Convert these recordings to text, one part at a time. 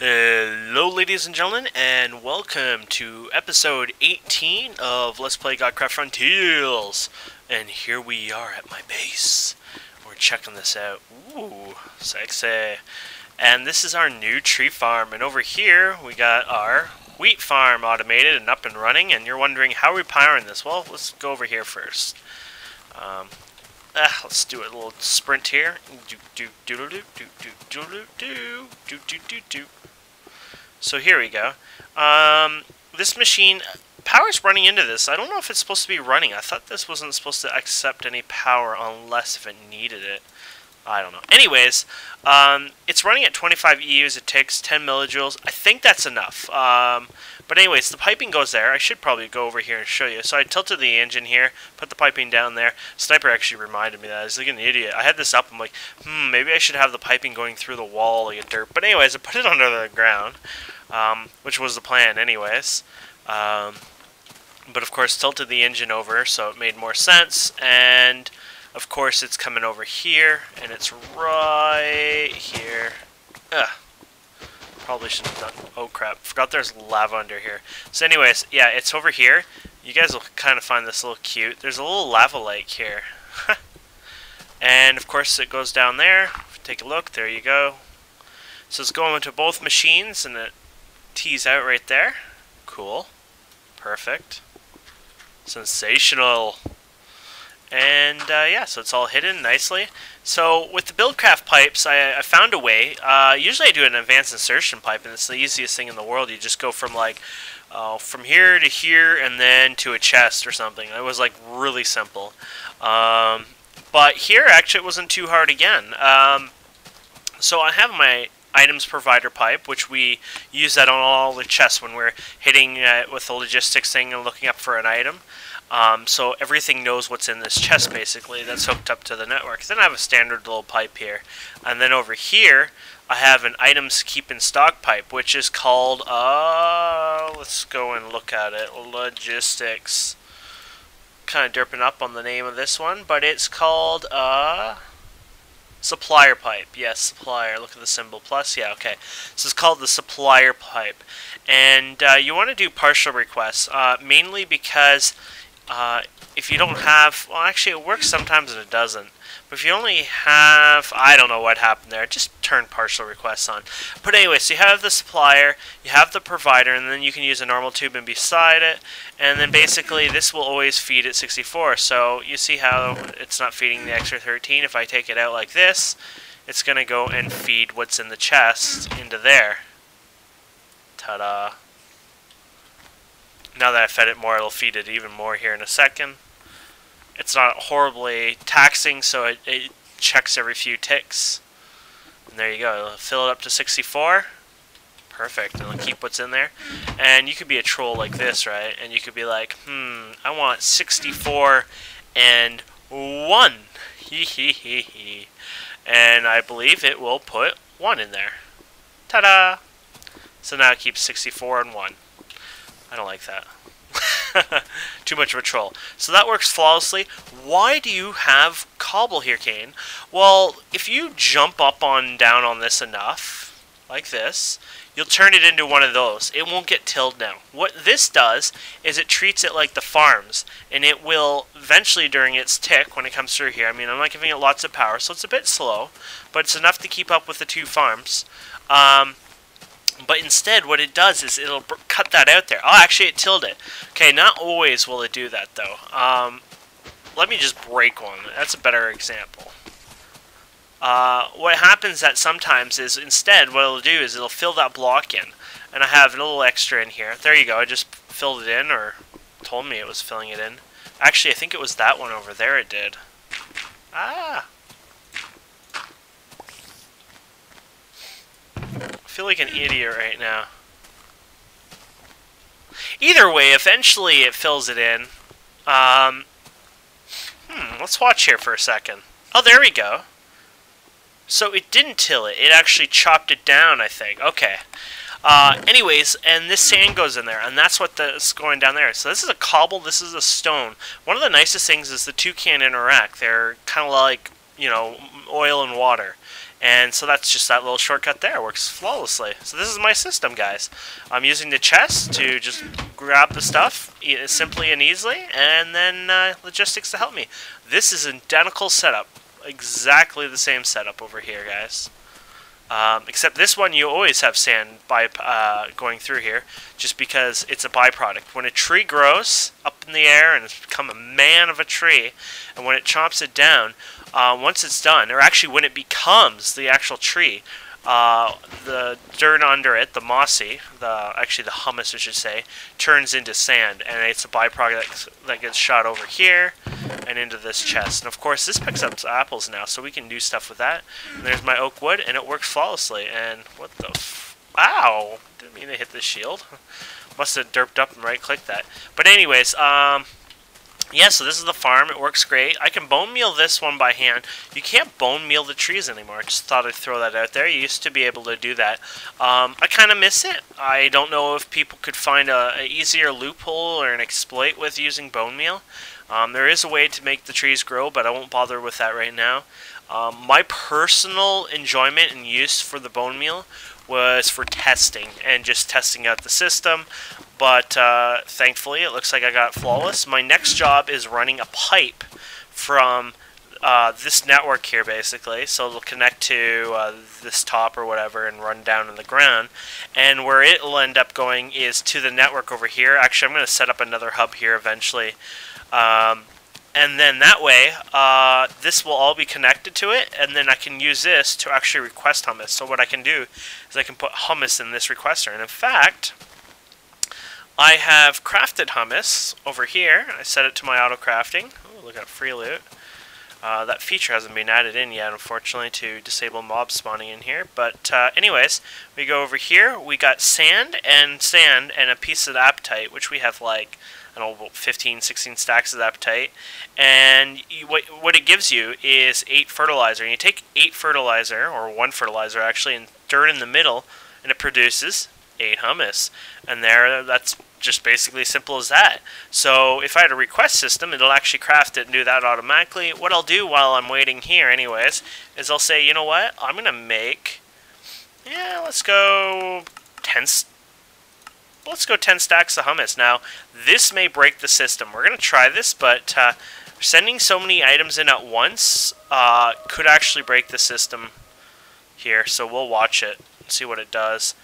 Hello ladies and gentlemen, and welcome to episode 18 of Let's Play Godcraft Frontiers. And here we are at my base. We're checking this out. Ooh, sexy. And this is our new tree farm, and over here we got our wheat farm automated and up and running. And you're wondering, how are we powering this? Well, let's go over here first. Let's do a little sprint here. So here we go. This machine, power's running into this. I don't know if it's supposed to be running. I thought this wasn't supposed to accept any power unless if it needed it. I don't know. Anyways, it's running at 25 EUs. It takes 10 millijoules. I think that's enough. But anyways, the piping goes there. I should probably go over here and show you. So I tilted the engine here, put the piping down there. Sniper actually reminded me that. I was like an idiot. I had this up. I'm like, maybe I should have the piping going through the wall like a dirt. But anyways, I put it under the ground, which was the plan anyways. But of course, tilted the engine over, so it made more sense. And of course, it's coming over here, and it's right here. Ugh. Probably should have done. Oh crap! Forgot there's lava under here. So, anyways, yeah, it's over here. You guys will kind of find this a little cute. There's a little lava lake here, and of course it goes down there. Take a look. There you go. So it's going into both machines, and it tees out right there. Cool. Perfect. Sensational. And yeah, so it's all hidden nicely. So with the BuildCraft pipes, I found a way. Usually I do an advanced insertion pipe, and it's the easiest thing in the world. You just go from like from here to here, and then to a chest or something. It was like really simple. But here actually it wasn't too hard again. So I have my items provider pipe, which we use that on all the chests when we're hitting with the logistics thing and looking up for an item. So everything knows what's in this chest, basically, that's hooked up to the network. Then I have a standard little pipe here. And then over here, I have an items keep in stock pipe, which is called, let's go and look at it, logistics. Kind of derping up on the name of this one, but it's called, supplier pipe. Yes, supplier. Look at the symbol plus. Yeah, okay. So it's called the supplier pipe. And you want to do partial requests, mainly because if you don't have, well, actually it works sometimes and it doesn't. But if you only have, I don't know what happened there, just turn partial requests on. But anyway, so you have the supplier, you have the provider, and then you can use a normal tube in beside it. And then basically this will always feed at 64. So you see how it's not feeding the extra 13. If I take it out like this, it's going to go and feed what's in the chest into there. Ta-da. Now that I fed it more, it'll feed it even more here in a second. It's not horribly taxing, so it checks every few ticks. And there you go. It'll fill it up to 64. Perfect. And it'll keep what's in there. And you could be a troll like this, right? And you could be like, I want 64 and 1. And I believe it will put 1 in there. Ta-da! So now it keeps 64 and 1. I don't like that. Too much of a troll. So that works flawlessly. Why do you have cobble here, Kane? Well, if you jump up down on this enough, like this, you'll turn it into one of those. It won't get tilled now. What this does is it treats it like the farms, and it will eventually, during its tick, when it comes through here, I mean, I'm not giving it lots of power, so it's a bit slow, but it's enough to keep up with the two farms. But instead, what it does is it'll cut that out there. Oh, actually, it tilled it. Okay, not always will it do that, though. Let me just break one. That's a better example. What happens that sometimes is, instead, what it'll do is it'll fill that block in. And I have a little extra in here. There you go. I just filled it in, or told me it was filling it in. Actually, I think it was that one over there it did. Ah! I feel like an idiot right now. Either way, eventually it fills it in. Let's watch here for a second. Oh, there we go. So it didn't till it. It actually chopped it down, I think. Okay. Anyways, and this sand goes in there, and that's what's going down there. So this is a cobble, this is a stone. One of the nicest things is the two can't interact. They're kind of like, you know, oil and water. And so that's just that little shortcut there. Works flawlessly. So this is my system, guys. I'm using the chest to just grab the stuff simply and easily, and then logistics to help me. This is an identical setup. Exactly the same setup over here, guys. Except this one you always have sand going through here, just because it's a byproduct. When a tree grows up in the air and it's become a man of a tree, and when it chops it down, once it's done, or actually when it becomes the actual tree, the dirt under it, the mossy, actually the hummus I should say, turns into sand, and it's a byproduct that gets shot over here and into this chest. And of course this picks up apples now, so we can do stuff with that. And there's my oak wood, and it works flawlessly. And what the ow! Didn't mean to hit the shield. Must have derped up and right clicked that. But anyways, yeah, so this is the farm. It works great. I can bone meal this one by hand. You can't bone meal the trees anymore. I just thought I'd throw that out there. You used to be able to do that. I kind of miss it. I don't know if people could find a easier loophole or an exploit with using bone meal. There is a way to make the trees grow, but I won't bother with that right now. My personal enjoyment and use for the bone meal was for testing and just testing out the system. But thankfully, it looks like I got it flawless. My next job is running a pipe from this network here, basically. So it'll connect to this top or whatever and run down in the ground. And where it'll end up going is to the network over here. Actually, I'm going to set up another hub here eventually. And then that way, this will all be connected to it, and then I can use this to actually request hummus. So what I can do is I can put hummus in this requester. And in fact, I have crafted hummus over here. I set it to my auto crafting. Ooh, look at free loot. That feature hasn't been added in yet, unfortunately, to disable mob spawning in here. But anyways, we go over here. We got sand and a piece of apatite, which we have like, I don't know, about 15, 16 stacks of apatite. And what it gives you is 8 fertilizer. And you take 8 fertilizer, or 1 fertilizer actually, and dirt in the middle, and it produces 8 hummus. And that's just basically simple as that. So if I had a request system, it'll actually craft it and do that automatically. What I'll do while I'm waiting here anyways, is I'll say, you know what, I'm going to make, yeah, let's go 10 stacks of hummus. Now, this may break the system. We're going to try this, but sending so many items in at once could actually break the system here. So we'll watch it and see what it does.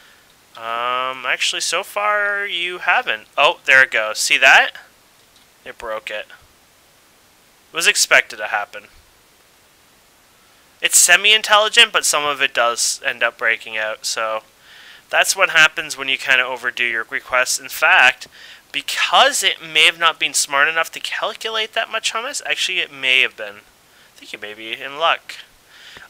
Actually, so far, you haven't. Oh, there it goes. See that? It broke it. It was expected to happen. It's semi-intelligent, but some of it does end up breaking out, so that's what happens when you kind of overdo your requests. In fact, because it may have not been smart enough to calculate that much hummus, actually it may have been. I think you may be in luck.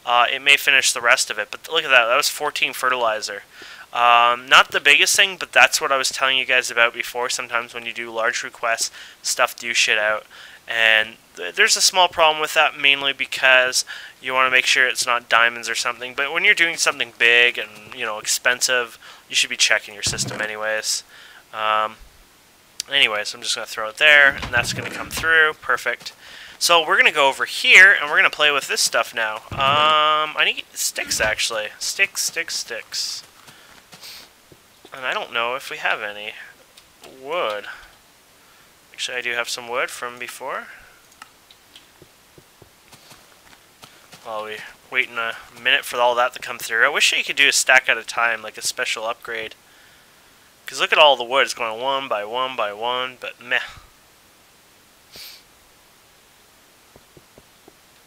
It may finish the rest of it, but look at that. That was 14 fertilizer. Not the biggest thing, but that's what I was telling you guys about before. Sometimes when you do large requests, stuff do shit out. And there's a small problem with that, mainly because you want to make sure it's not diamonds or something. But when you're doing something big and, you know, expensive, you should be checking your system anyways. Anyways, I'm just going to throw it there, and that's going to come through. Perfect. So we're going to go over here, and we're going to play with this stuff now. I need sticks, actually. Sticks. And I don't know if we have any wood. Actually, I do have some wood from before. While we waiting a minute for all that to come through. I wish you could do a stack at a time, like a special upgrade. Because look at all the wood. It's going one by one by one, but meh.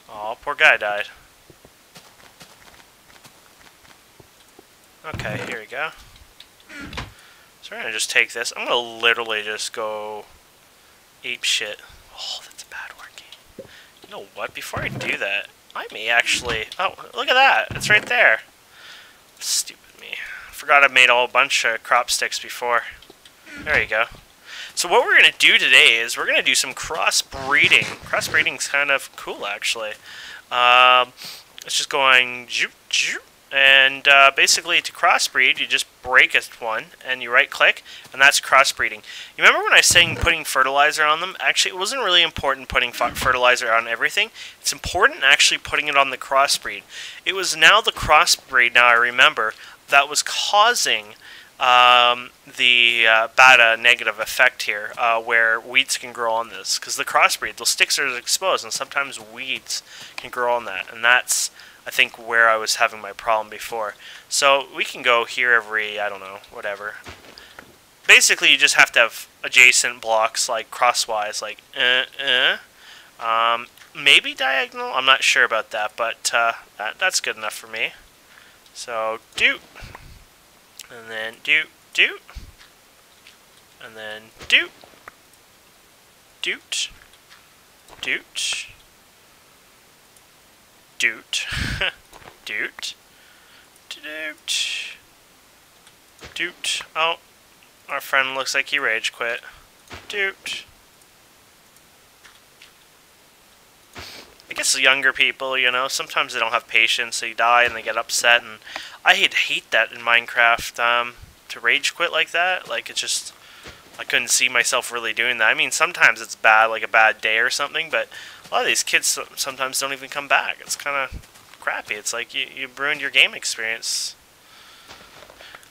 Oh, poor guy died. Okay, here we go. So we're going to just take this. I'm going to literally just go ape shit. Oh, that's bad working. You know what? Before I do that, I may actually... Oh, look at that. It's right there. Stupid me. I forgot I made a whole bunch of crop sticks before. There you go. So what we're going to do today is we're going to do some crossbreeding. Crossbreeding is kind of cool, actually. It's just going... And basically, to crossbreed, you just break one, and you right-click, and that's crossbreeding. You remember when I was saying putting fertilizer on them? Actually, it wasn't really important putting fertilizer on everything. It's important actually putting it on the crossbreed. It was now the crossbreed, now I remember, that was causing the bad negative effect here, where weeds can grow on this. Because the crossbreed, those sticks are exposed, and sometimes weeds can grow on that. And that's, I think, where I was having my problem before. So we can go here every, I don't know, whatever. Basically, you just have to have adjacent blocks, like crosswise, like maybe diagonal. I'm not sure about that, but that's good enough for me. So do, and then do, and then do, doot, doot. Doot, doot, doot, doot. Oh, our friend looks like he rage quit. Doot. I guess the younger people, you know, sometimes they don't have patience, they die and they get upset, and I hate that in Minecraft, to rage quit like that. Like, it's just, I couldn't see myself really doing that. I mean, sometimes it's bad, like a bad day or something, but a lot of these kids sometimes don't even come back. It's kind of crappy. It's like you ruined your game experience.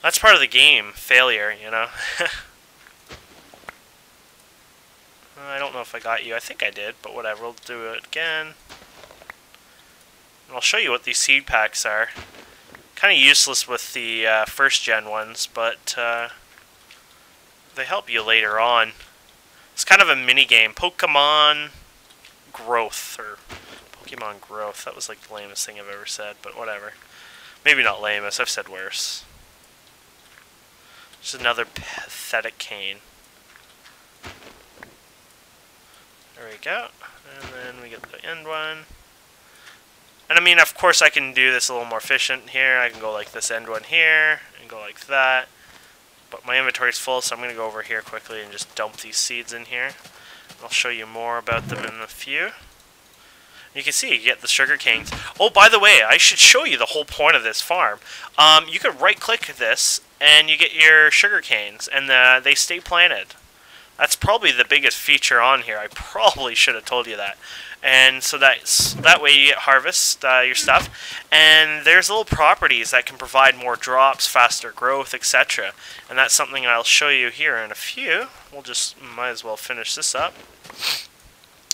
That's part of the game, failure, you know? I don't know if I got you. I think I did, but whatever. We'll do it again. And I'll show you what these seed packs are. Kind of useless with the first gen ones, but they help you later on. It's kind of a mini game. Pokemon Growth, or Pokemon Growth. That was like the lamest thing I've ever said, but whatever. Maybe not lamest, I've said worse. Just another pathetic cane. There we go. And then we get the end one. And I mean, of course I can do this a little more efficient here. I can go like this end one here, and go like that. But my inventory's full, so I'm going to go over here quickly and just dump these seeds in here. I'll show you more about them in a few. You can see you get the sugar canes. Oh, by the way, I should show you the whole point of this farm. You can right-click this, and you get your sugar canes, and they stay planted. That's probably the biggest feature on here. I probably should have told you that. And so that way you get harvest your stuff. And there's little properties that can provide more drops, faster growth, etc. And that's something I'll show you here in a few. We'll just might as well finish this up.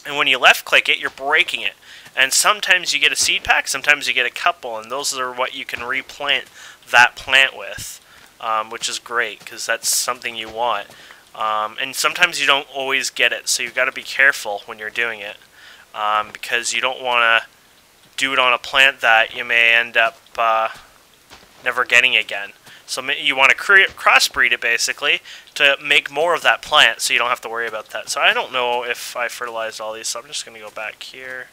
And when you left click it, you're breaking it. And sometimes you get a seed pack, sometimes you get a couple, and those are what you can replant that plant with, which is great because that's something you want. And sometimes you don't always get it, so you've got to be careful when you're doing it, because you don't want to do it on a plant that you may end up never getting again. So you want to crossbreed it basically to make more of that plant, so you don't have to worry about that. So I don't know if I fertilized all these, so I'm just going to go back here.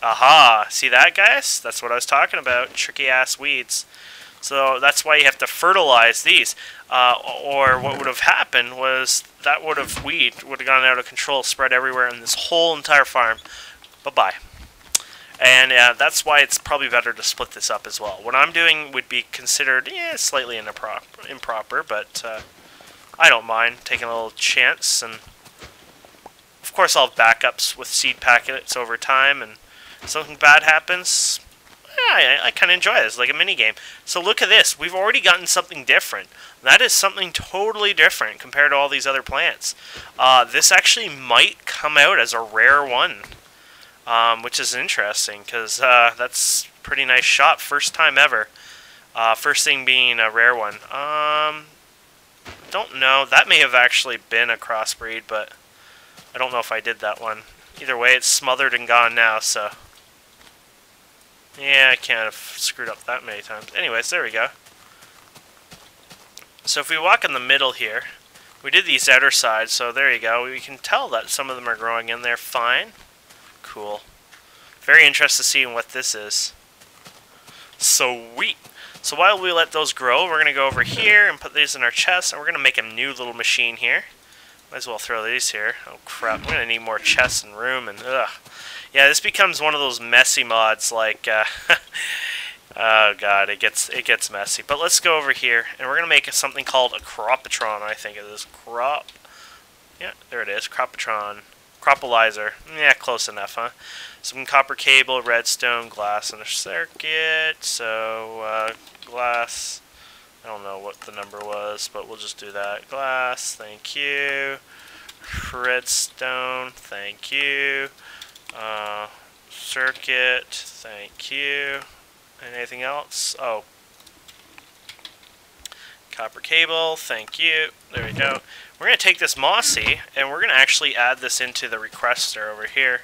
Aha! See that, guys? That's what I was talking about. Tricky ass weeds. So that's why you have to fertilize these. Or what would have happened was that weed would have gone out of control, spread everywhere in this whole entire farm. Bye-bye. And that's why it's probably better to split this up as well. What I'm doing would be considered slightly improper, but I don't mind taking a little chance. And of course I'll have backups with seed packets over time, and if something bad happens, I kind of enjoy it. It's like a mini game. So look at this. We've already gotten something different. That is something totally different compared to all these other plants. This actually might come out as a rare one, which is interesting because that's a pretty nice shot. First time ever. First thing being a rare one. Don't know. That may have actually been a crossbreed, but I don't know if I did that one. Either way, it's smothered and gone now, so... yeah, I can't have screwed up that many times. Anyways, there we go. So if we walk in the middle here, we did these outer sides, so there you go. We can tell that some of them are growing in there fine. Cool. Very interested to see what this is. Sweet. So while we let those grow, we're going to go over here and put these in our chest, and we're going to make a new little machine here. Might as well throw these here. Oh crap, I'm going to need more chests and room, and ugh. Yeah, this becomes one of those messy mods, like, Oh god, it gets messy. But let's go over here, and we're gonna make something called a Cropatron. I think it is Yeah, there it is, Cropatron, Cropalizer. Yeah, close enough, huh? Some copper cable, redstone, glass, and a circuit. So glass. I don't know what the number was, but we'll just do that. Glass, thank you. Redstone, thank you. Circuit, thank you. Anything else? Oh. Copper cable, thank you. There we go. We're going to take this mossy, and we're going to actually add this into the requester over here.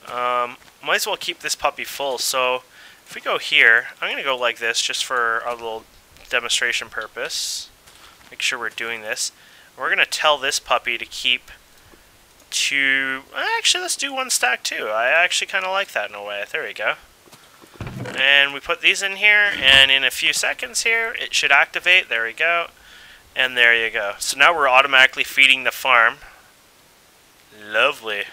Might as well keep this puppy full, so if we go here, I'm going to go like this just for a little demonstration purpose. Make sure we're doing this. We're going to tell this puppy to keep to... Actually, let's do one stack too. I actually kind of like that in a way. There we go. And we put these in here, and in a few seconds here, it should activate. There we go. And there you go. So now we're automatically feeding the farm. Lovely.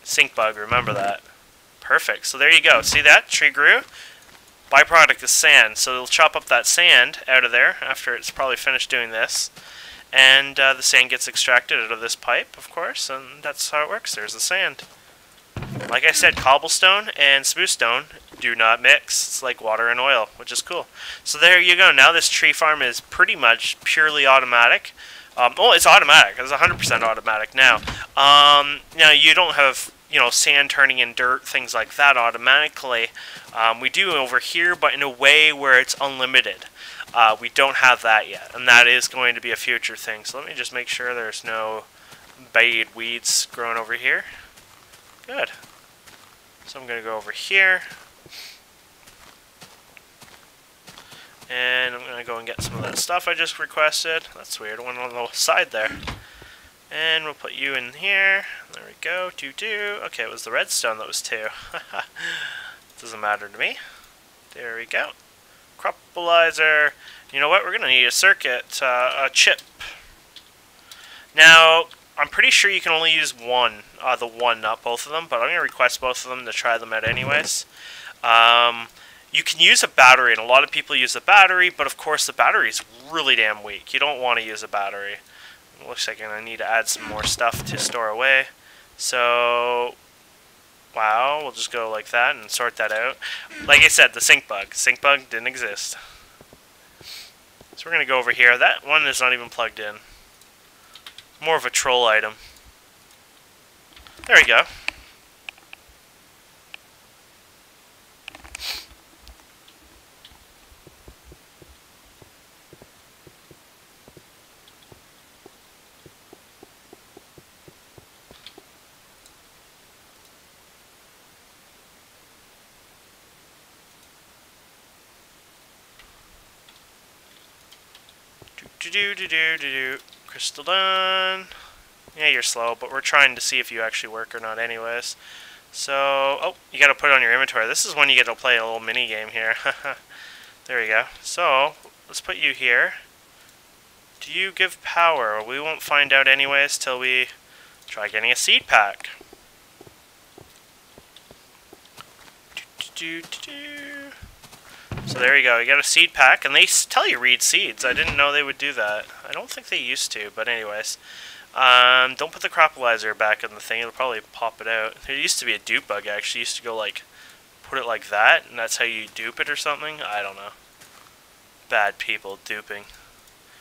Sink bug, remember that. Perfect. So there you go. See that? Tree grew. Byproduct is sand. So it'll chop up that sand out of there after it's probably finished doing this. And the sand gets extracted out of this pipe, of course, and that's how it works. There's the sand. Like I said, cobblestone and smooth stone do not mix. It's like water and oil, which is cool. So there you go. Now this tree farm is pretty much purely automatic. Oh, it's automatic. It's 100% automatic now. Now you don't have, you know, sand turning in dirt, things like that automatically. We do over here, but in a way where it's unlimited. We don't have that yet, and that is going to be a future thing. So let me just make sure there's no bad weeds growing over here. Good. So I'm going to go over here. And I'm going to go and get some of that stuff I just requested. That's weird. One on the side there. And we'll put you in here. There we go. Okay, it was the redstone that was 2. Doesn't matter to me. There we go. Cropalizer. You know what? We're going to need a circuit, a chip. Now, I'm pretty sure you can only use one, the one, not both of them, but I'm going to request both of them to try them out anyways. You can use a battery, and a lot of people use a battery, but of course the battery is really damn weak. You don't want to use a battery. It looks like I'm going to need to add some more stuff to store away. So, wow, we'll just go like that and sort that out. Like I said, the sink bug. Sink bug didn't exist. So we're going to go over here. That one is not even plugged in. More of a troll item. There we go. Crystal done. Yeah, you're slow, but we're trying to see if you actually work or not anyways. So, oh, you gotta put it on your inventory. This is when you get to play a little mini game here. There we go. So, let's put you here. Do you give power? We won't find out anyways till we try getting a seed pack. So there you go, you got a seed pack, and they tell you read seeds. I didn't know they would do that. I don't think they used to, but anyways. Don't put the cropalizer back in the thing, it'll probably pop it out. There used to be a dupe bug, actually. Used to go like, put it like that, and that's how you dupe it or something? I don't know. Bad people duping.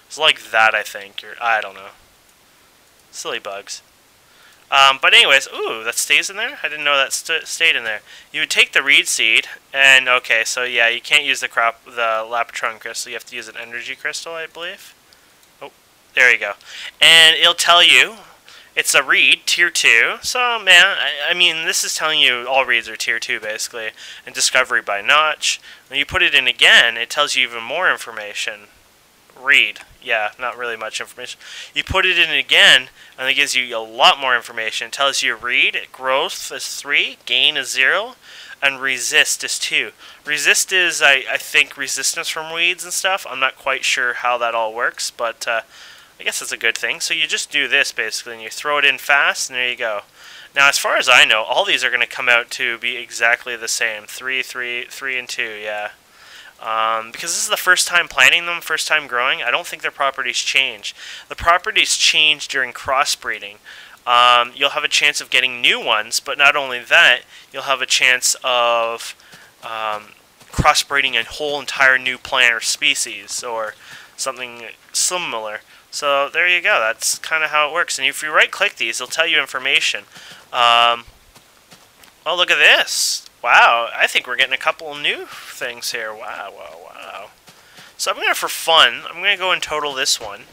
It's like that, I think. I don't know. Silly bugs. But anyways, ooh, that stays in there? I didn't know that stayed in there. You would take the reed seed, and okay, so yeah, you can't use the Lapatron crystal. You have to use an energy crystal, I believe. Oh, there you go. And it'll tell you it's a reed, tier 2. So, man, I mean, this is telling you all reeds are tier 2, basically. And discovery by notch. When you put it in again, it tells you even more information. Read. Yeah, not really much information. You put it in again, and it gives you a lot more information. It tells you read, growth is 3, gain is 0, and resist is 2. Resist is, I think, resistance from weeds and stuff. I'm not quite sure how that all works, but I guess it's a good thing. So you just do this, basically, and you throw it in fast, and there you go. Now, as far as I know, all these are going to come out to be exactly the same. 3, 3, 3, and 2, yeah. Because this is the first time planting them, first time growing, I don't think their properties change. The properties change during crossbreeding. You'll have a chance of getting new ones, but not only that, you'll have a chance of crossbreeding a whole entire new plant or species, or something similar. So there you go, that's kind of how it works. And if you right-click these, it'll tell you information. Oh, look at this. Wow, I think we're getting a couple new things here. Wow, wow, wow. So I'm going to, for fun, I'm going to go and total this one.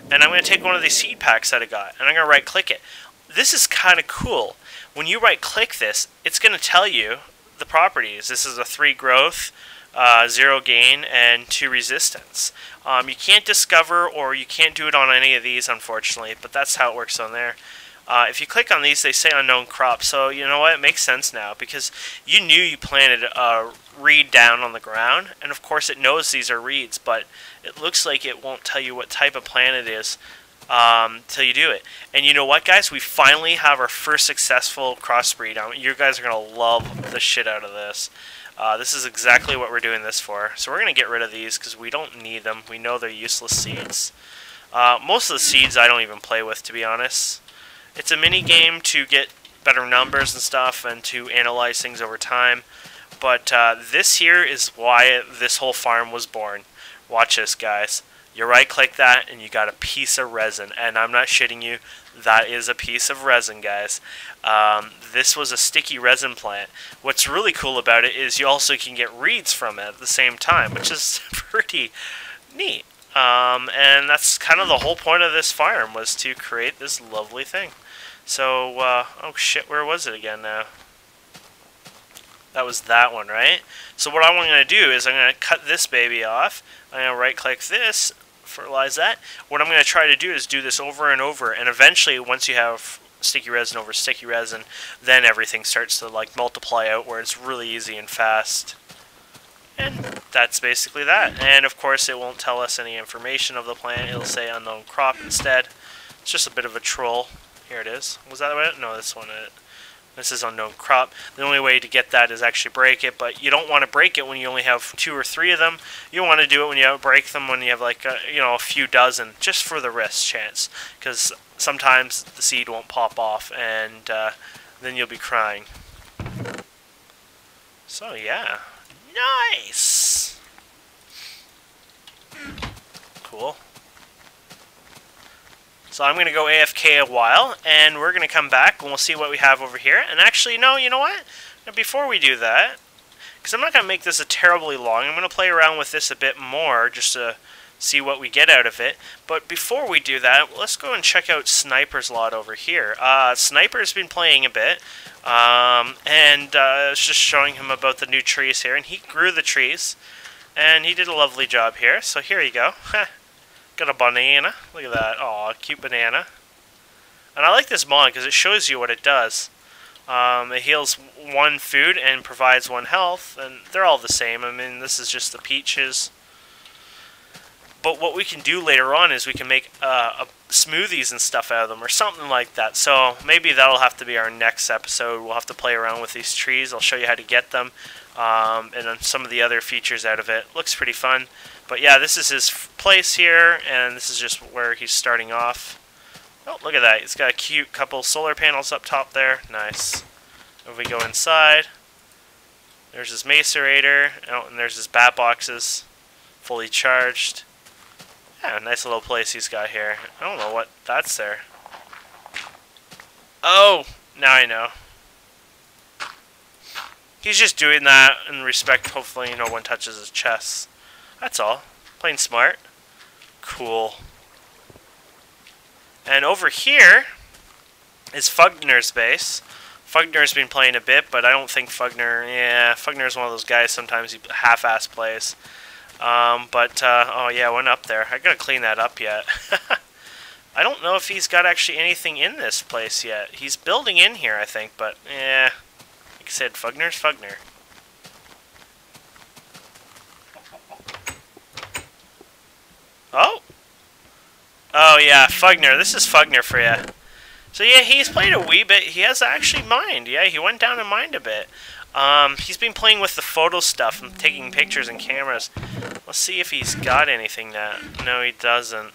And I'm going to take one of these seed packs that I got, and I'm going to right-click it. This is kind of cool. When you right-click this, it's going to tell you the properties. This is a 3 growth, 0 gain, and 2 resistance. You can't discover, or you can't do it on any of these, unfortunately, but that's how it works on there. If you click on these, they say unknown crop, so you know what, it makes sense now, because you knew you planted a reed down on the ground, and of course it knows these are reeds, but it looks like it won't tell you what type of plant it is till you do it. And you know what, guys, we finally have our first successful crossbreed. You guys are going to love the shit out of this. This is exactly what we're doing this for. So we're going to get rid of these because we don't need them. We know they're useless seeds. Most of the seeds I don't even play with, to be honest. It's a mini game to get better numbers and stuff and to analyze things over time. But this here is why this whole farm was born. Watch this, guys. You right-click that and you got a piece of resin. And I'm not shitting you. That is a piece of resin, guys. This was a sticky resin plant. What's really cool about it is you also can get reeds from it at the same time, which is pretty neat. And that's kind of the whole point of this farm, was to create this lovely thing. So, oh shit, where was it again now? That was that one, right? So what I'm going to do is I'm going to cut this baby off. I'm going to right-click this, fertilize that. What I'm going to try to do is do this over and over, and eventually, once you have sticky resin over sticky resin, then everything starts to like multiply out where it's really easy and fast. And that's basically that. And of course, it won't tell us any information of the plant. It'll say unknown crop instead. It's just a bit of a troll. Here it is. Was that it? No, this one. This is unknown crop. The only way to get that is actually break it, but you don't want to break it when you only have 2 or 3 of them. You want to do it when you break them when you have like a few dozen, just for the risk chance, because sometimes the seed won't pop off, and then you'll be crying. So yeah, nice, cool. So I'm going to go AFK a while, and we're going to come back, and we'll see what we have over here. And actually, no, you know what? Now, before we do that, because I'm not going to make this a terribly long, I'm going to play around with this a bit more, just to see what we get out of it. But before we do that, let's go and check out Sniper's lot over here. Sniper's been playing a bit, and it's just showing him about the new trees here. And he grew the trees, and he did a lovely job here. So here you go. Got a banana. Look at that. Aw, cute banana. And I like this mod because it shows you what it does. It heals 1 food and provides 1 health, and they're all the same. I mean, this is just the peaches. But what we can do later on is we can make smoothies and stuff out of them, or something like that. So maybe that'll have to be our next episode. We'll have to play around with these trees. I'll show you how to get them, and then some of the other features out of it. Looks pretty fun. But yeah, this is his place here, and this is just where he's starting off. Oh, look at that. He's got a cute couple solar panels up top there. Nice. If we go inside, there's his macerator. Oh, and there's his bat boxes, fully charged. Yeah, nice little place he's got here. I don't know what that's there. Oh, now I know. He's just doing that in respect, hopefully no one touches his chest. That's all. Plain smart. Cool. And over here is Fugner's base. Fugner's been playing a bit, but I don't think Fugner... Yeah, Fugner's one of those guys sometimes he half-ass plays. Oh yeah, went up there. I gotta clean that up yet. I don't know if he's got actually anything in this place yet. He's building in here, I think, but yeah. Like I said, Fugner's Fugner. Oh! Oh yeah, Fugner. This is Fugner for you. So yeah, he's played a wee bit. He has actually mined. Yeah, he went down and mined a bit. He's been playing with the photo stuff and taking pictures and cameras. Let's see if he's got anything now. No, he doesn't.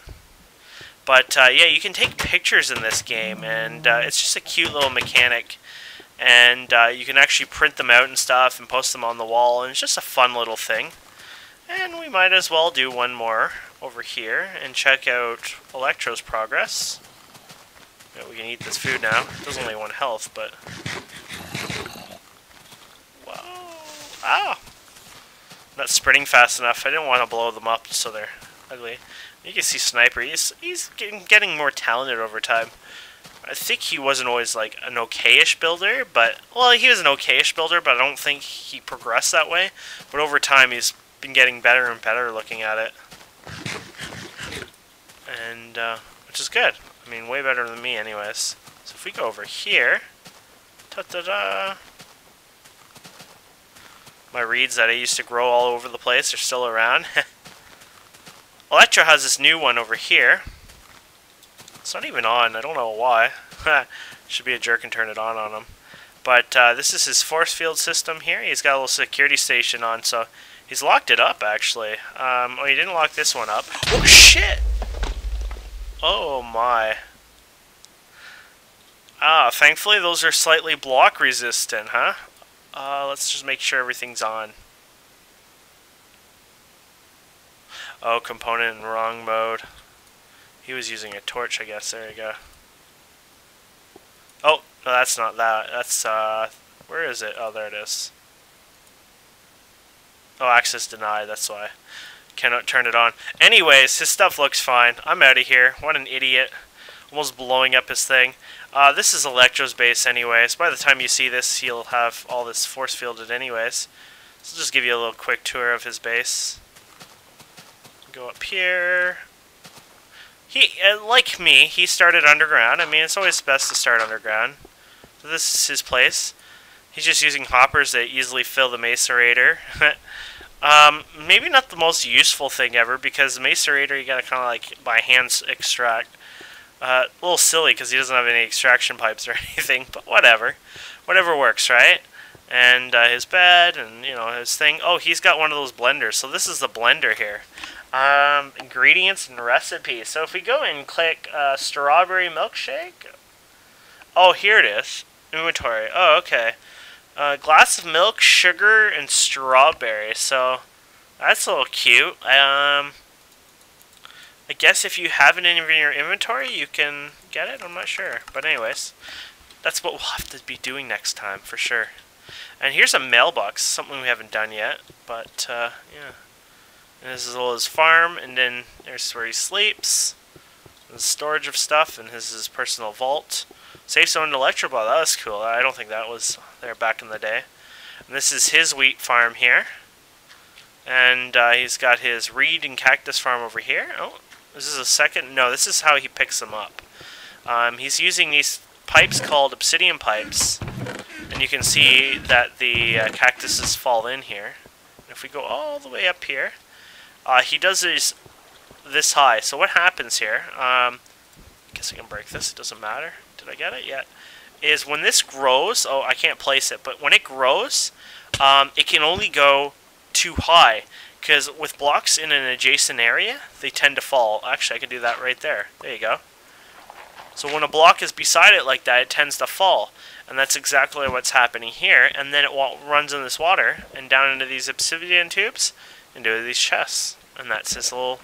But yeah, you can take pictures in this game, and it's just a cute little mechanic. And you can actually print them out and stuff and post them on the wall, and it's just a fun little thing. And we might as well do one more over here and check out Electro's progress. Yeah, we can eat this food now. It does only 1 health, but... Whoa! Ah! Not sprinting fast enough. I didn't want to blow them up so they're ugly. You can see Sniper. He's getting more talented over time. I think he wasn't always like an okay-ish builder, but... Well, he was an okay-ish builder, but I don't think he progressed that way. But over time, he's been getting better and better looking at it. And, which is good. I mean, way better than me anyways. So if we go over here... Ta-da-da! My reeds that I used to grow all over the place are still around. Electro has this new one over here. It's not even on. I don't know why. Should be a jerk and turn it on him. But this is his force field system here. He's got a little security station on, so he's locked it up, actually. Oh, he didn't lock this one up. Oh, shit! Oh, my. Ah, thankfully those are slightly block resistant, huh? Let's just make sure everything's on. Oh, component in wrong mode. He was using a torch, I guess. There you go. Oh, no, that's not that. That's, where is it? Oh, there it is. Oh, access denied, that's why. Cannot turn it on. Anyways, his stuff looks fine. I'm out of here. What an idiot. Almost blowing up his thing. This is Electro's base anyways. By the time you see this, he'll have all this force fielded anyways. So I'll just give you a little quick tour of his base. Go up here. He, like me, he started underground. I mean, it's always best to start underground. So this is his place. He's just using hoppers that easily fill the macerator. Maybe not the most useful thing ever, because the macerator you gotta kind of like by hand extract. A little silly because he doesn't have any extraction pipes or anything, but whatever. Whatever works, right? And his bed and, you know, his thing. Oh, he's got one of those blenders. So this is the blender here. Ingredients and recipes. So if we go and click strawberry milkshake. Oh, here it is. Inventory. Oh, okay. Glass of milk, sugar, and strawberry. So that's a little cute. I guess if you have it in your inventory, you can get it. I'm not sure. But anyways, that's what we'll have to be doing next time for sure. And here's a mailbox, something we haven't done yet. But, yeah. And this is all his farm, and then there's where he sleeps. There's storage of stuff, and this is his personal vault. Safe zone and electroball, that was cool. I don't think that was there back in the day. And this is his wheat farm here. And he's got his reed and cactus farm over here. Oh, this is a second. No, this is how he picks them up. He's using these pipes called obsidian pipes. And you can see that the cactuses fall in here. And if we go all the way up here, he does this high. So what happens here, I guess I can break this, it doesn't matter. Did I get it yet? Is when this grows, oh, I can't place it, but when it grows, it can only go too high. Because with blocks in an adjacent area, they tend to fall. Actually, I can do that right there. There you go. So when a block is beside it like that, it tends to fall. And that's exactly what's happening here. And then it runs in this water and down into these obsidian tubes into these chests. And that's this little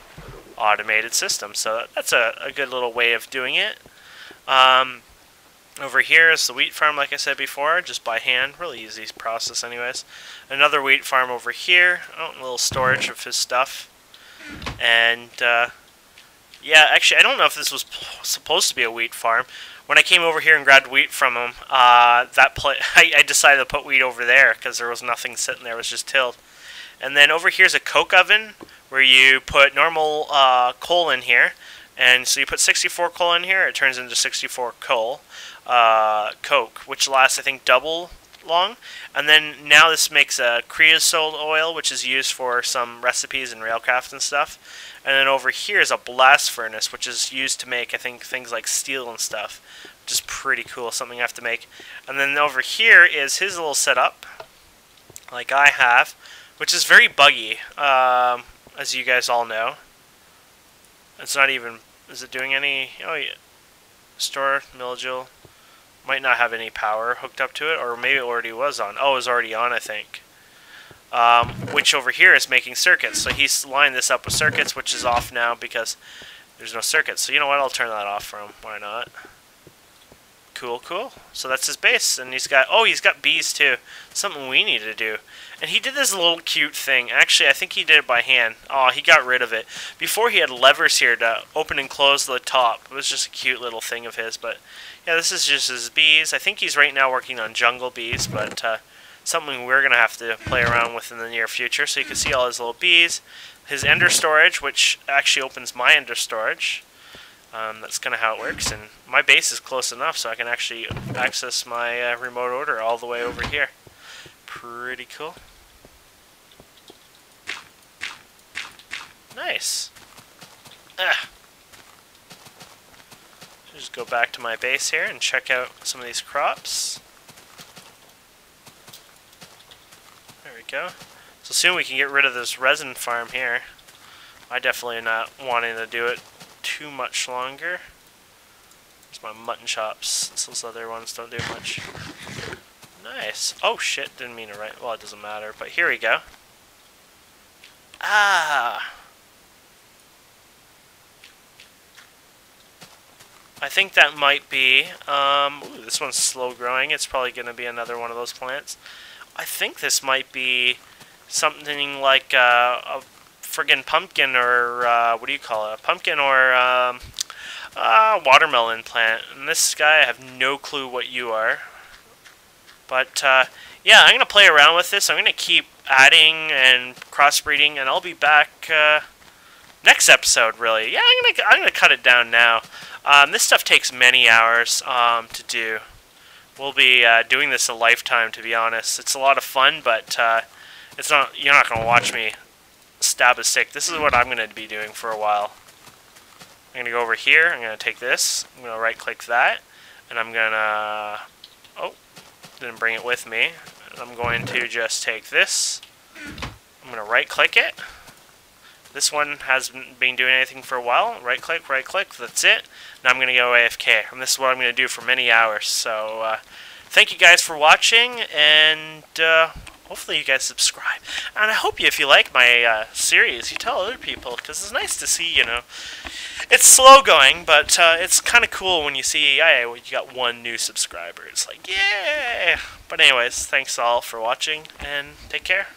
automated system. So that's a good little way of doing it. Over here is the wheat farm, like I said before, just by hand. Really easy process anyways. Another wheat farm over here. Oh, a little storage of his stuff. And, yeah, actually, I don't know if this was supposed to be a wheat farm. When I came over here and grabbed wheat from him, I decided to put wheat over there because there was nothing sitting there. It was just tilled. And then over here's a coke oven where you put normal coal in here. And so you put 64 coal in here, it turns into 64 coal. Coke, which lasts, I think, double long. And then now this makes a creosote oil, which is used for some recipes in railcraft and stuff. And then over here is a blast furnace, which is used to make, I think, things like steel and stuff, which is pretty cool, something I have to make. And then over here is his little setup, like I have, which is very buggy, as you guys all know. It's not even, is it doing any, oh yeah, store, millijoule, might not have any power hooked up to it, or maybe it already was on. Oh, it was already on, I think. Which over here is making circuits, so he's lined this up with circuits, which is off now because there's no circuits. So you know what, I'll turn that off for him, why not? Cool, cool. So that's his base, and he's got, oh, he's got bees too. Something we need to do. And he did this little cute thing. Actually, I think he did it by hand. Oh, he got rid of it. Before he had levers here to open and close the top. It was just a cute little thing of his, but yeah, this is just his bees. I think he's right now working on jungle bees, but something we're going to have to play around with in the near future. So you can see all his little bees. His ender storage, which actually opens my ender storage. That's kind of how it works, and my base is close enough so I can actually access my remote order all the way over here. Pretty cool. Nice. Just go back to my base here and check out some of these crops. There we go. So soon we can get rid of this resin farm here. I definitely am not wanting to do it too much longer. It's my mutton chops, since those other ones don't do much. Nice. Oh shit, didn't mean to write. Well, it doesn't matter, but here we go. Ah! I think that might be, ooh, this one's slow growing. It's probably going to be another one of those plants. I think this might be something like a friggin' pumpkin, or what do you call it? A pumpkin or watermelon plant. And this guy, I have no clue what you are. But yeah, I'm gonna play around with this. I'm gonna keep adding and crossbreeding, and I'll be back next episode. Really, yeah, I'm gonna cut it down now. This stuff takes many hours to do. We'll be doing this a lifetime, to be honest. It's a lot of fun, but it's not. You're not gonna watch me stab a stick. This is what I'm going to be doing for a while. I'm going to go over here. I'm going to take this. I'm going to right click that. And I'm going to... Oh, didn't bring it with me. I'm going to just take this. I'm going to right click it. This one hasn't been doing anything for a while. Right click, that's it. Now I'm going to go AFK. And this is what I'm going to do for many hours. So, thank you guys for watching, and hopefully you guys subscribe. And I hope if you like my series, you tell other people, because it's nice to see, you know. It's slow going, but it's kind of cool when you see, hey, you got one new subscriber. It's like, yeah! But anyways, thanks all for watching, and take care.